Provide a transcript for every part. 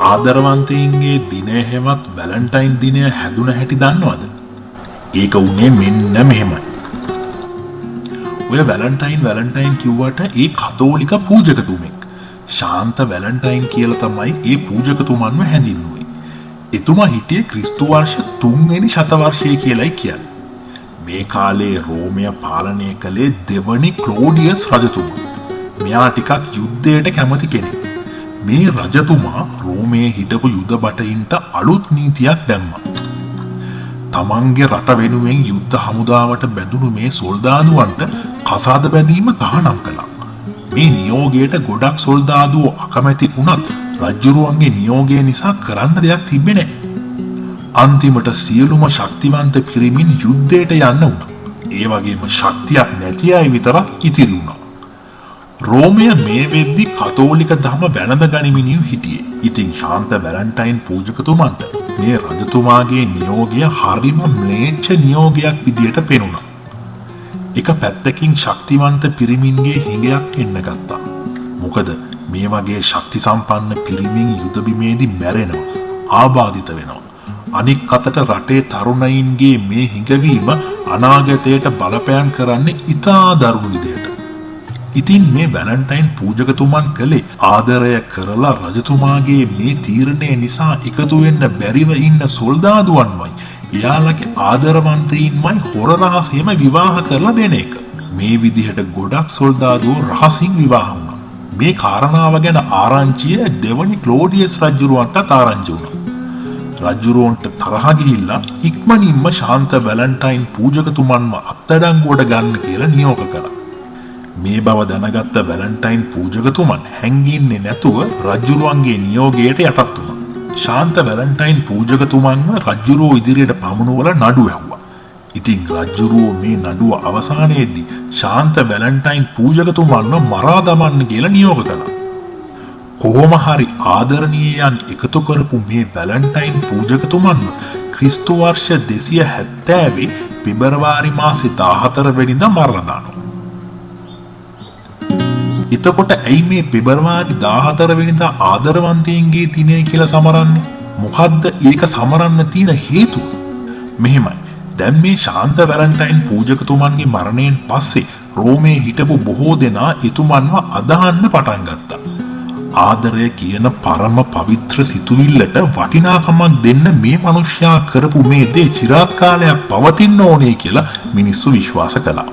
ආදරවන්තයින්ගේ දිනය හැමත් වැලන්ටයින් දිනය හැදුන හැටි දන්නවද? ඒක උනේ මෙන්න මෙහෙමයි. ඔය වැලන්ටයින් කිව්වට ඒ කතෝලික පූජකතුමෙක්. ශාන්ත වැලන්ටයින් කියලා තමයි ඒ පූජකතුමන්ව හැඳින්වුවේ. එතුමා හිටියේ ක්‍රිස්තු වර්ෂ 3 වෙනි ශතවර්ෂයේ කියලායි කියන්නේ. මේ කාලේ රෝමය පාලනය කළේ දෙවනි ක්ලෝඩියස් රජතුමා. මෙයා ටිකක් යුද්ධයට කැමති කෙනෙක්. මේ රජතුමා රෝමයේ හිටපු යුද බටයින්ට අලුත් නීතියක් දැම්මා. තමන්ගේ රට වෙනුවෙන් යුද්ධ හමුදාවට බැඳුණු මේ සොල්දාදුවන්ට කසාද බැඳීම තහනම් කළා. මේ නියෝගයට ගොඩක් සොල්දාදුවෝ අකමැති වුණත් රජුරුවන්ගේ නියෝගය නිසා කරන්න දෙයක් තිබ්බේ නැහැ. අන්තිමට සියලුම ශක්තිවන්ත පිරිමින් යුද්ධයට යන්න වුණා. ඒ වගේම ශක්තියක් නැති අය විතරක් ඉතිරි වුණා. රෝමය මේ වෙද්දි කතෝලික ධර්ම වැළඳ ගනිමිනියු හිටියේ. ඉතින් ශාන්ත වැලන්ටයින් පූජකතුමන්ට මේ රජතුමාගේ නියෝගය හරිම ම්ලේච්ඡ නියෝගයක් විදියට පෙනුණා. එක පැත්තකින් ශක්තිවන්ත පිරිමින්ගේ හිඟයක් එන්න ගත්තා. මොකද මේ වගේ ශක්ති සම්පන්න පිරිමින් යුද බිමේදී මැරෙනවා, ආබාධිත වෙනවා. අනික් අතට රටේ තරුණයින්ගේ මේ හිඟවීම අනාගතයට බලපෑම් කරන්නේ ඉතා දරුණු විදියට. ඉතින් මේ වැලන්ටයින් පූජකතුමන් කළේ ආදරය කරලා රජතුමාගේ මේ තීරණය නිසා එකතු වෙන්න බැරිව ඉන්න සොල්දාදුවන්මයි එයාලගේ ආදරවන්තයින්මයි හොර රහසෙම විවාහ කරලා දෙන එක. මේ විදිහට ගොඩක් සොල්දාදුවෝ රහසින් විවාහ වුණා. මේ කාරණාව ගැන ආරංචිය දෙවනි ක්ලෝඩියස් රජුරවන්ටත් ආරංචි වුණා. රජුරවන්ට තරහ ගිහිල්ලා ඉක්මනින්ම ශාන්ත වැලන්ටයින් පූජකතුමන්ව අත්අඩංගුවට ගන්න කියලා නියෝග කළා. මේ බව දැනගත්ත වැලන්ටයින් පූජකතුමන් හැංගින්නේ නැතුව රජුරුවන්ගේ නියෝගයට යටත් වුණා. ශාන්ත වැලන්ටයින් පූජකතුමන්ව රජුරුව ඉදිරියට පමුණුවලා නඩුව ඇහුවා. ඉතින් රජුරුව මේ නඩුව අවසානයේදී ශාන්ත වැලන්ටයින් පූජකතුමන්ව මරා දමන්න කියලා නියෝග කළා. කොහොම හරි ආදරණීයයන් එකතු කරපු මේ වැලන්ටයින් පූජකතුමන්ව ක්‍රිස්තු වර්ෂ 270 පෙබරවාරි මාසේ 14 වෙනිදා මරලා දානවා. එතකොට ඇයි මේ පෙබරවාරි 14 වෙනිදා ආදරවන්තයින්ගේ දිනය කියලා සමරන්නේ? මොකද්ද ඒක සමරන්න තියෙන හේතුව? මෙහෙමයි. දැන් මේ ශාන්ත වැලන්ටයින් පූජකතුමන්ගේ මරණයෙන් පස්සේ රෝමයේ හිටපු බොහෝ දෙනා එතුමන්ව අදහන්න පටන් ගත්තා. ආදරය කියන පරම පවිත්‍ර සිතුවිල්ලට වටිනාකමක් දෙන්න මේ මිනිස්යා කරපු මේ දේ চিරාත් කාලයක් පවතින්න ඕනේ කියලා මිනිස්සු විශ්වාස කළා.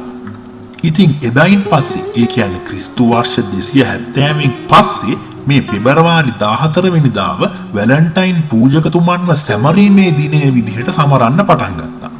ඉතින් එදායින් පස්සේ ඒ කියන්නේ ක්‍රිස්තු වර්ෂ 270 පස්සේ මේ පෙබරවාරි 14 වෙනිදාව වැලන්ටයින් පූජකතුමන්ව සැමරීමේ දිනය විදිහට සමරන්න පටන් ගත්තා.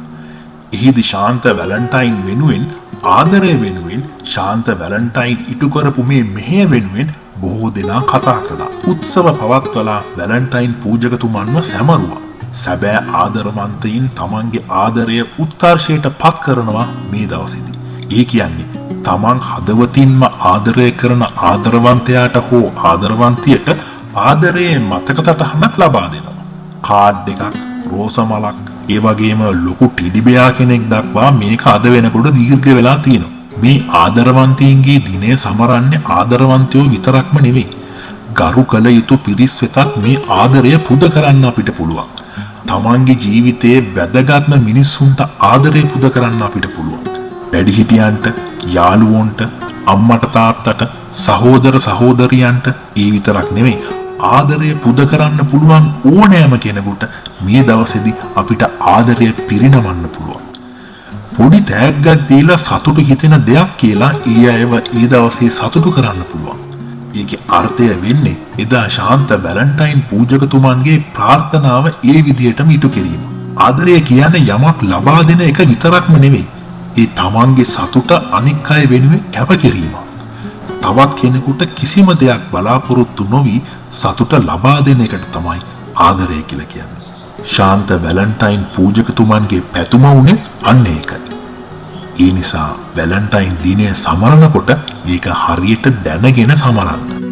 එහිදී ශාන්ත වැලන්ටයින් වෙනුවෙන් ආදරය වෙනුවෙන් ශාන්ත වැලන්ටයින් ඉටු කරපු මේ මෙහෙය වෙනුවෙන් බොහෝ දෙනා කතා කළා. උත්සව පවත්වලා වැලන්ටයින් පූජකතුමන්ව සැමරුවා. සැබෑ ආදරවන්තයින් තමන්ගේ ආදරය උත්කර්ෂයට පත් කරනවා මේ දවසේදී. ඒ කියන්නේ තමන් හදවතින්ම ආදරය කරන ආදරවන්තයාට හෝ ආදරවන්තියට ආදරයේ මතක සටහනක් ලබා දෙනවා. කාඩ් එකක්, රෝස මලක්, ඒ වගේම ලොකු ටෙඩිබෙයා කෙනෙක් දක්වා මේක අද වෙනකොට දීර්ඝ වෙලා තියෙනවා. මේ ආදරවන්තයින්ගේ දිනය සමරන්නේ ආදරවන්තයෝ විතරක්ම නෙවෙයි. ගරු කළ යුතු පිරිස් වෙතත් මේ ආදරය පුද කරන්න අපිට පුළුවන්. තමන්ගේ ජීවිතයේ වැදගත්ම මිනිස්සුන්ට ආදරය පුද කරන්න අපිට පුළුවන්. වැඩිහිටියන්ට, යාළුවොන්ට, අම්මට තාත්තට, සහෝදර සහෝදරියන්ට ඒ විතරක් නෙවෙයි ආදරය පුද කරන්න පුළුවන් ඕනෑම කෙනෙකුට මේ දවසේදී අපිට ආදරය පිරිනමන්න පුළුවන්. පොඩි තෑග්ගක් දීලා සතුටු හිතෙන දෙයක් කියලා ඒ අයව ඒ දවසේ සතුටු කරන්න පුළුවන්. ඒකේ අර්ථය වෙන්නේ එදා ශාන්ත වැලන්ටයින් පූජකතුමන්ගේ ප්‍රාර්ථනාව ඒ විදිහටම ඉටු කිරීම. ආදරය කියන්නේ යමක් ලබා දෙන එක විතරක්ම නෙවෙයි. ඒ තමන්ගේ සතුට අනික් අය වෙනුවෙන් කැප කිරීම. තවත් කෙනෙකුට කිසිම දෙයක් බලාපොරොත්තු නොවි සතුට ලබා දෙන එකට තමයි ආදරය කියලා කියන්නේ. ශාන්ත වැලන්ටයින් පූජකතුමන්ගේ පැතුම උනේ අන්න ඒකයි. ඒ නිසා වැලන්ටයින් දිනය සමරනකොට ඒක හරියට දැනගෙන සමරන්න.